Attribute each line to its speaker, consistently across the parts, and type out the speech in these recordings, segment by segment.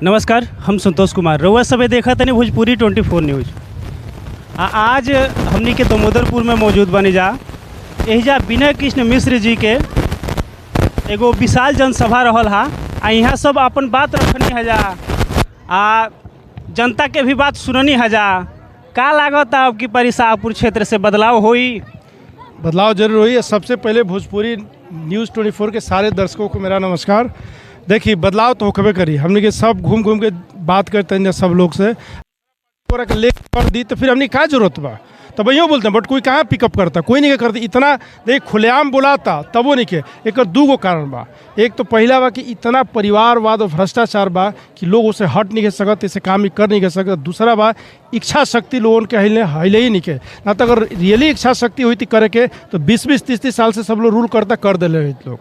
Speaker 1: नमस्कार, हम संतोष कुमार। रउआ सबे देखा तनी भोजपुरी 24 न्यूज़। आज हमनी के दामोदरपुर में मौजूद बनी जा। एहिजा विनय कृष्ण मिश्र जी के एगो विशाल जनसभा रहल हा। यहाँ सब अपन बात रखनी है जा, जनता के भी बात सुननी है जा। का लागत अब की परी शाहपुर क्षेत्र से बदलाव होई?
Speaker 2: बदलाव जरूर हुई है। सबसे पहले भोजपुरी न्यूज़ 24 के सारे दर्शकों को मेरा नमस्कार। देखिए, बदलाव तो होकबे करी। हमने के सब घूम घूम के बात करते हैं सब लोग से लेट कर दी तो फिर हमने क्या जरूरत बा, तब यूँ बोलते हैं। बट कोई कहाँ पिकअप करता, कोई नहीं करता। इतना देख खुलेआम बोलाता तब वो नहीं के। एक दूगो कारण बा। एक तो पहला बा कि इतना परिवारवाद और भ्रष्टाचार बा कि लोग उसे हट नहीं कर सकत, इसे काम कर नहीं कर सकत। दूसरा बा इच्छा शक्ति लोगों के हिले ही नहीं के। ना तो अगर रियली इच्छा शक्ति हुई थी करे के तो 20-20, 30-30 साल से सब लोग रूल करता कर दे लोग।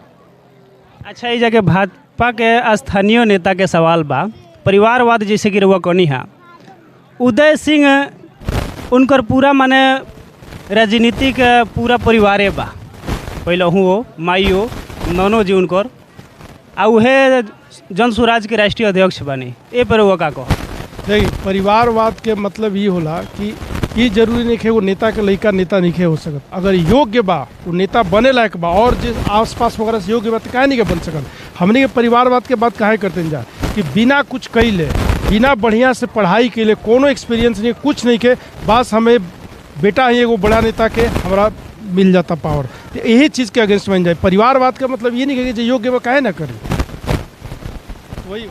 Speaker 1: अच्छा, ये जगह भाजपा के स्थानीय नेता के सवाल बा। परिवारवाद जैसे कि रउआ कहनी है, उदय सिंह उनकर पूरा माने राजनीतिक पूरा परिवारे बा। पहले हो माई हो नौनो जी उनकर उहे जन स्वराज के राष्ट्रीय अध्यक्ष बने। ए पर वो का कहो?
Speaker 2: देखिए, परिवारवाद के मतलब ये होला कि ये जरूरी नहीं है वो नेता के लड़का नेता नहीं हो सकत। अगर योग्य बा वो नेता बने लायक बा और जिस आसपास वगैरह से योग्य बा तो काहे नहीं के बन सकत। हमने के परिवारवाद के बात काहे करते जा कि बिना कुछ कैले, बिना बढ़िया से पढ़ाई के लिए, कोनो एक्सपीरियंस नहीं, कुछ नहीं के, बस हमें बेटा ही एगो बड़ा नेता के हमारा मिल जाता पावर। तो यही चीज़ के अगेंस्ट बन जाए। परिवारवाद का मतलब ये नहीं है कि योग्य बा काहे ना करे, वही।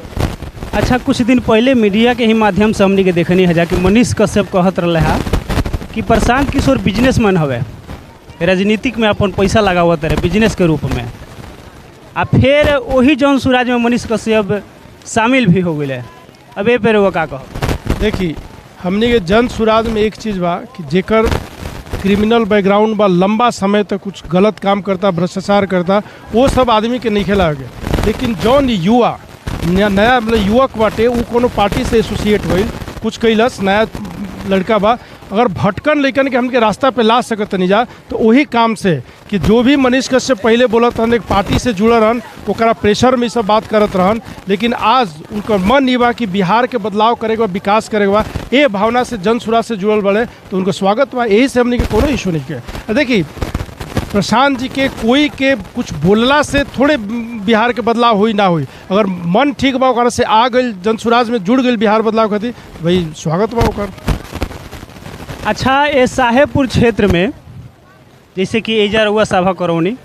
Speaker 1: अच्छा, कुछ दिन पहले मीडिया के ही माध्यम से हमने के देखनी है जाकि मनीष कश्यप कहत रहे है कि प्रशांत किशोर बिजनेसमैन हवे, राजनीतिक में अपन पैसा लगावत रहे बिजनेस के रूप में। फिर वही जौन सुराज में मनीष कश्यप शामिल भी हो गए। अब ए पे वो का कहो?
Speaker 2: देखिए, हमने के जन सुराज में एक चीज़ बा कि जेकर क्रिमिनल बैकग्राउंड बा, लंबा समय तक कुछ गलत काम करता, भ्रष्टाचार करता, वो सब आदमी के नहीं खेला आगे। लेकिन जौन युवा नया मतलब युवक बाटे वो कोनो पार्टी से एसोसिएट होइल, कुछ कैलस, नया लड़का बा, अगर भटकन लेकिन के हमके रास्ता पे ला सकत नहीं जा तो वही काम से कि जो भी मनीष कश्यप पहले बोलत रहन एक पार्टी से जुड़ल रहन, ओकरा प्रेशर में सब बात करत रहन। लेकिन आज उनका मन ये बा कि बिहार के बदलाव करेगा, विकास करेगा, ये भावना से जन सुराज से जुड़ल बड़े तो उनको स्वागत बा। यही से हमने के कोनो इशू नहीं के। देखिए, प्रशांत जी के कोई के कुछ बोलला से थोड़े बिहार के बदलाव हुई ना हुई। अगर मन ठीक बा ओकरा से आ गई, जन सुराज में जुड़ गई बिहार बदलाव खातिर, भाई स्वागत बा ओकर।
Speaker 1: अच्छा, ये साहेबपुर क्षेत्र में जैसे कि एजा रउआ सभा करौनी,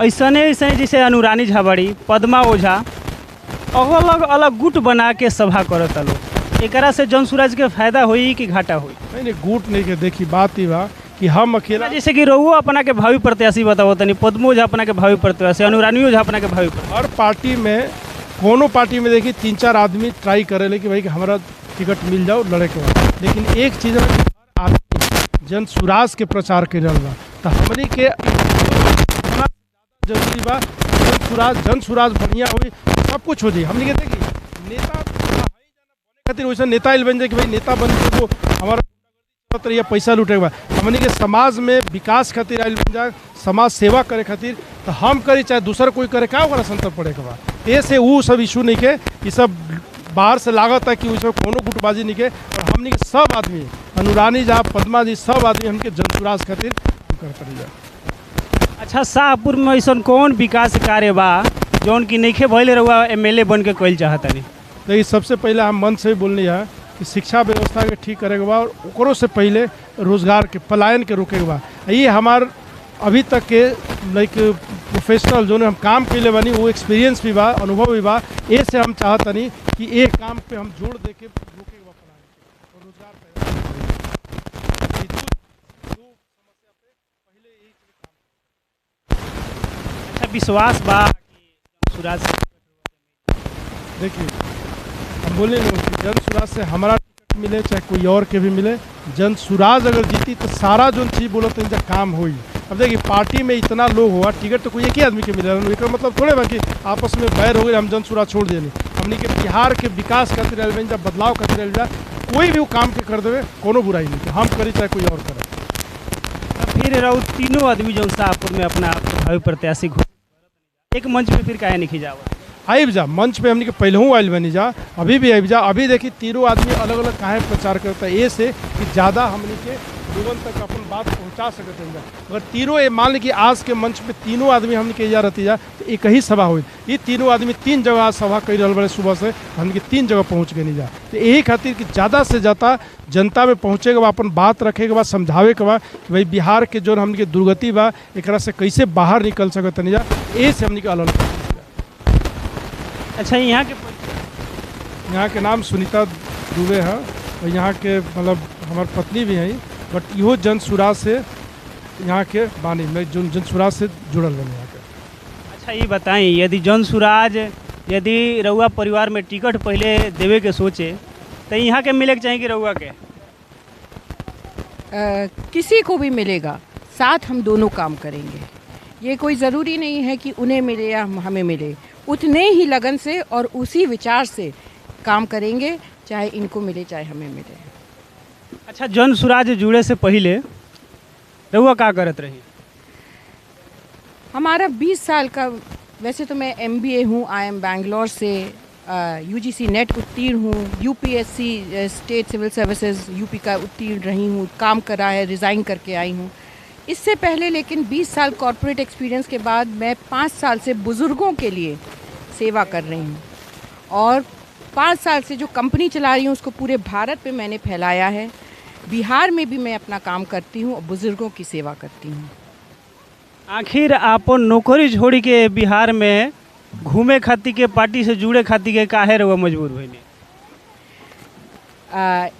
Speaker 1: ऐसे जैसे अनुरानी झाबड़ी, पद्मा ओझा अलग अलग गुट बना के सभा करता लोग। एकरा से जन सुराज के फायदा होई कि घाटा होई?
Speaker 2: नहीं, गुट नहीं के। देखी, बात ही बा कि हम अकेला,
Speaker 1: जैसे कि रउआ अपना के भावी प्रत्याशी बताओ तनी, पद्मो ओझा अपना के भावी प्रत्याशी, अनुरानी ओझा अपना के भावी प्रत्याशी।
Speaker 2: हर पार्टी में, कोनो पार्टी में देखिए 3-4 आदमी ट्राई करे कि भाई हमारा टिकट मिल जाओ लड़े के बाद। लेकिन एक चीज़ जन सुराज के प्रचार कर रहा बा तो हमने के जरूरी बा जन सुराज बढ़िया हुई सब कुछ हो जाए। हमने के देखिए नेता बने खातिर वैसा नेता बन जाए कि भाई नेता बन के वो हमारा या पैसा लूटे बा। हमने के समाज में विकास खातिर आयल बन जाए, समाज सेवा करे खातिर तो हम करी चाहे दूसरा कोई करे, क्या ओकरा संतर पड़े के बा। ऐसे वो सब इशू नहीं के, ये सब बाहर से लागत है कि उसमें कोनो गुटबाजी नहीं के। और हमने के सब आदमी, अनुरानी जा, पद्मा जी, सब आदमी हमके जनसुराज खातिर कर जा।
Speaker 1: अच्छा, शाहपुर में ऐसा कौन विकास कार्य बा जौन की नइखे भइले रहुआ एमएलए बन के कइल चाहतनी?
Speaker 2: देखिए, सबसे पहले हम मन से ही बोलनी है कि शिक्षा व्यवस्था के ठीक करे के बा और ओकरों से पहले रोजगार के पलायन के रोके के बा। ये हमार अभी तक के लाइक प्रोफेशनल जो हम काम कैले बनी वो एक्सपीरियंस भी बा, अनुभव भी बा। ये से हम चाहतनी कि एक काम पे हम जोड़ दे के रोके के बा और रोजगार पे दो समस्या पे पहले यही काम।
Speaker 1: अच्छा, विश्वास बा कि सुराज?
Speaker 2: देखिए, हम बोले कि जन सुराज से हमारा टिकट मिले चाहे कोई और के भी मिले, जन सुराज अगर जीती तो सारा जो चीज़ बोलते हैं जब काम हुई। अब देखिए, पार्टी में इतना लोग हुआ, टिकट तो कोई एक ही आदमी के मिले, मतलब थोड़े बाकी आपस में बैर हो गए हम जन सुराज छोड़ दिए। हमने के बिहार के विकास खातिर आयल जब बदलाव खातिर आयल जा, कोई भी वो काम के कर देवे कोनो बुराई नहीं, तो हम करी चाहे कोई और करे।
Speaker 1: फिर रहू तीनों आदमी जो शाहपुर में अपना भावी प्रत्याशी एक मंच पे फिर काहे नहीं खिंचावा?
Speaker 2: आइब जा मंच पे हमने के पहलू आयल बनी जा, अभी भी आइब जा। अभी देखी तीनों आदमी अलग अलग काहे प्रचार करता है, ये से कि ज़्यादा हमने के लोगन तक अपन बात पहुंचा सकते हैं। अगर तीनों ये मान ली कि आज के मंच पे तीनों आदमी हमने के जा रहती जा तो एक ही सभा हुई, ये तीनों आदमी 3 जगह आज सभा कर रहे बड़े सुबह से, हमने के 3 जगह पहुँच गए नहीं जा। तो यही खातिर कि ज़्यादा से ज़्यादा जनता में पहुँचे के बाद अपन बात रखे के बाद समझावे के बाद कि भाई बिहार के जो हमने के दुर्गति बा एक से कैसे बाहर निकल सकते नहीं जा, ये से हमने के अलग।
Speaker 1: अच्छा, यहाँ के
Speaker 2: नाम सुनीता दुबे है और यहाँ के मतलब हमार पत्नी भी है, बट इहो जन सुराज से यहाँ के बानी, मैं जन सुराज से जुड़ल बनी यहाँ के।
Speaker 1: अच्छा, ये बताएं, यदि जन सुराज यदि रउआ परिवार में टिकट पहले देवे के सोचे तो यहाँ के मिले के चाहिए कि रउआ के?
Speaker 3: किसी को भी मिलेगा, साथ हम दोनों काम करेंगे। ये कोई ज़रूरी नहीं है कि उन्हें मिले या हमें मिले, उतने ही लगन से और उसी विचार से काम करेंगे, चाहे इनको मिले चाहे हमें मिले।
Speaker 1: अच्छा, जन सुराज जुड़े से पहले रउआ क्या करत रही?
Speaker 3: हमारा 20 साल का, वैसे तो मैं MBA हूँ, IIM बैंगलोर से, UGC नेट उत्तीर्ण हूँ, UPSC state civil services UP का उत्तीर्ण रही हूँ, काम करा है, रिज़ाइन करके आई हूँ। इससे पहले लेकिन 20 साल कॉर्पोरेट एक्सपीरियंस के बाद मैं 5 साल से बुज़ुर्गों के लिए सेवा कर रही हूँ और 5 साल से जो कंपनी चला रही हूँ उसको पूरे भारत पे मैंने फैलाया है। बिहार में भी मैं अपना काम करती हूँ और बुज़ुर्गों की सेवा करती हूँ।
Speaker 1: आखिर आपन नौकरी छोड़ के बिहार में घूमे खातिर के, पार्टी से जुड़े खातिर के काहे रउआ मजबूर भइले?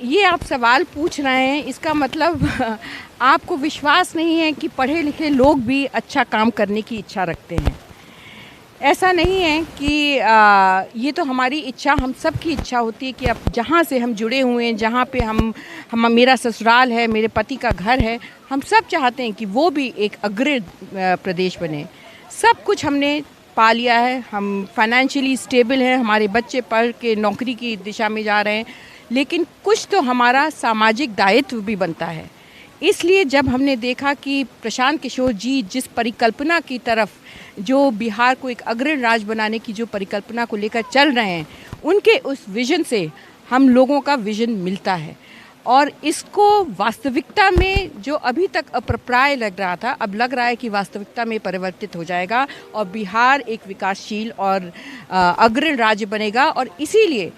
Speaker 3: ये आप सवाल पूछ रहे हैं, इसका मतलब आपको विश्वास नहीं है कि पढ़े लिखे लोग भी अच्छा काम करने की इच्छा रखते हैं। ऐसा नहीं है कि ये तो हमारी इच्छा, हम सब की इच्छा होती है कि अब जहाँ से हम जुड़े हुए हैं, जहाँ पे हम मेरा ससुराल है, मेरे पति का घर है, हम सब चाहते हैं कि वो भी एक अग्रणी प्रदेश बने। सब कुछ हमने पा लिया है, हम फाइनेंशियली स्टेबल हैं, हमारे बच्चे पढ़ के नौकरी की दिशा में जा रहे हैं, लेकिन कुछ तो हमारा सामाजिक दायित्व भी बनता है। इसलिए जब हमने देखा कि प्रशांत किशोर जी जिस परिकल्पना की तरफ, जो बिहार को एक अग्रणी राज्य बनाने की जो परिकल्पना को लेकर चल रहे हैं, उनके उस विज़न से हम लोगों का विज़न मिलता है और इसको वास्तविकता में, जो अभी तक अप्राप्य लग रहा था, अब लग रहा है कि वास्तविकता में परिवर्तित हो जाएगा और बिहार एक विकासशील और अग्रणी राज्य बनेगा। और इसीलिए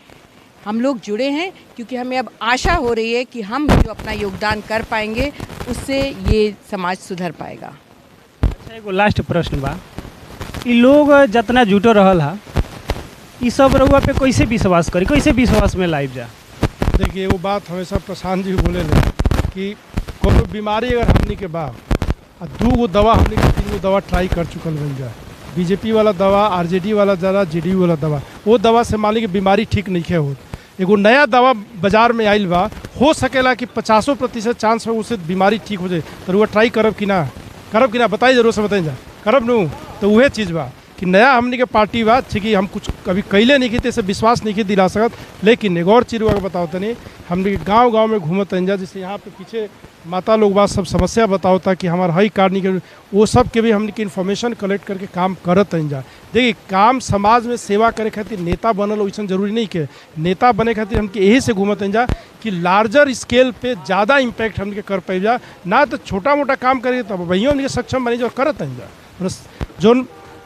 Speaker 3: हम लोग जुड़े हैं, क्योंकि हमें अब आशा हो रही है कि हम जो अपना योगदान कर पाएंगे उससे ये समाज सुधर पाएगा।
Speaker 1: अच्छा, एगो लास्ट प्रश्न बा, ई लोग जितना जुटो रहल हा, ई सब रउआ पे कैसे विश्वास करी, कैसे विश्वास में लाइब जा?
Speaker 2: देखिए, वो बात हमेशा प्रशांत जी बोले ले कि कोनो बीमारी अगर हमनी के बा, 2 गो दवा हमनी के 3 गो दवा ट्राई कर चुकल बन जाए, बीजेपी वाला दवा, RJD वाला दवा, JDU वाला दवा, वो दवा से मान ली कि बीमारी ठीक नहीं हो। एगो नया दवा बाजार में आइल बा, हो सकेला कि 50% चांस है उससे बीमारी ठीक हो जाए, तो वो ट्राई करब कि ना बताई, जरूर से बताई जा करब नू। तो वह चीज़ बा कि नया हमनी के पार्टी बा, ठीक है, हम कुछ कभी कैले नहीं की, विश्वास नहीं दिला सकत। लेकिन एक और चीज़ बताओ तनी, हमने गांव में घूमत जा, जैसे यहाँ पे पीछे माता लोग बात सब समस्या बताओ था कि हमारा हई कार्ड नहीं, वो सब के भी हमने की इन्फॉर्मेशन कलेक्ट करके काम करत जा। देखिए, काम समाज में सेवा करे खातिर नेता बनल वैसा जरूरी नहीं के, नेता बने खातिर हमके यही से घूमत जा कि लार्जर स्केल पे ज़्यादा इम्पैक्ट हमके कर पाई जा, ना तो छोटा मोटा काम करेंगे तब वही हमके सक्षम बने जा और करत जा। जो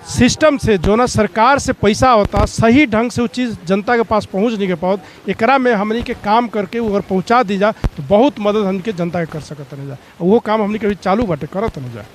Speaker 2: सिस्टम से, जो ना सरकार से पैसा होता, सही ढंग से वो चीज़ जनता के पास पहुंच नहीं के पाओ, एकरा में हमनी के काम करके अगर पहुंचा दी जा तो बहुत मदद हमनी के जनता के कर सकत नहीं जा। वो काम हमनी के चालू बाटे करत नहीं जा।